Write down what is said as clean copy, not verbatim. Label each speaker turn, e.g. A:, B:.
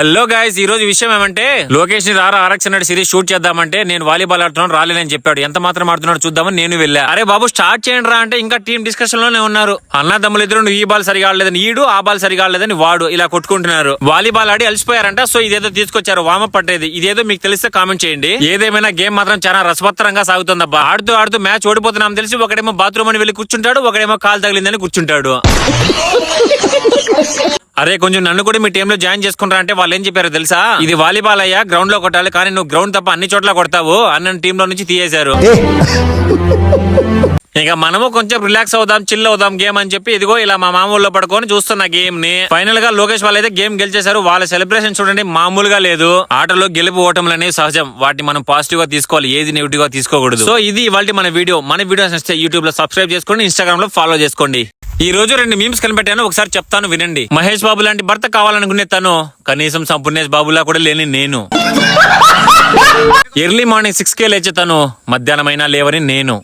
A: Hello guys, ఈ రోజు విషయం ఏమంటే లోకేష్ ని రారా ఆరక్షణ సిరీస్ షూట్ చేద్దామంటే నేను వాలీబాల్ ఆడుతున్నాను రాలేనని చెప్పాడు. ఎంత మాత్రం ఆడుతున్నాడు చూద్దామని నేను వెళ్ళా. అరే బాబు స్టార్ట్ చేయండి రా అంటే ఇంకా టీం డిస్కషన్ లోనే ఉన్నారు. అన్నదమ్ములు ఇద్దరు నువ్వు ఈ బాల్ సరిగా ఆడలేదని ఈడు, ఆ బాల్ సరిగా ఆడలేదని వాడు ఇలా కొట్టుకుంటున్నారు. వాలీబాల్ ఆడి అలసిపోయారంట. సో ఇదేదో తీసుకొచ్చారు వామప్ పట్టేది. ఇదేదో మీకు తెలిస్తే కామెంట్ చేయండి. ఏదేమైనా గేమ్ మాత్రం చాలా రసవత్తరంగా సాగుతుందబ్బా. ఆడుతూ ఆడుతూ మ్యాచ్ ఓడిపోతున్నాం తెలిసి ఒకడేమో బాత్రూమ్ అని వెళ్ళి కూర్చుంటాడు, ఒకడేమో కాలు తగిలిందని కూర్చుంటాడు. అరే కొంచెం నన్ను కూడా మీ టీమ్ లో జాయిన్ చేసుకుంటారా అంటే వాళ్ళు ఏం చెప్పారో తెలుసా? ఇది వాలీబాల్ అయ్యా, గ్రౌండ్ లో కొట్టాలి, కానీ నువ్వు గ్రౌండ్ తప్ప అన్ని చోట్ల కొడతావు అన్న టీమ్ లో నుంచి తీయేశారు. ఇక మనము కొంచెం రిలాక్స్ అవుదాం, చిల్ అవుదాం గేమ్ అని చెప్పి ఇదిగో ఇలా మా మామూలులో పడుకొని చూస్తున్న గేమ్ ని. ఫైనల్ గా లోకేష్ వాళ్ళైతే గేమ్ గెలిచేశారు. వాళ్ళ సెలబ్రేషన్ చూడండి మామూలుగా లేదు. ఆటలో గెలుపు ఓటములు అనేవి సహజం, వాటిని మనం పాజిటివ్ గా తీసుకోవాలి, ఏది నెగిటివ్ గా తీసుకోకూడదు. సో ఇది ఇవాళ మన వీడియో. మన వీడియోస్ నచ్చితే యూట్యూబ్ లో సబ్స్క్రైబ్ చేసుకోండి, ఇన్స్టాగ్రామ్ లో ఫాలో చేసుకోండి. ఈ రోజు 2 మీమ్స్ కనిపెట్టాను, ఒకసారి చెప్తాను వినండి. మహేష్ బాబు లాంటి భర్త కావాలనుకునే తను కనీసం సంపూర్ణేష్ బాబులా కూడా లేని నేను. ఎర్లీ మార్నింగ్ 6 లేచే తను మధ్యాహ్నం అయినా లేవని నేను.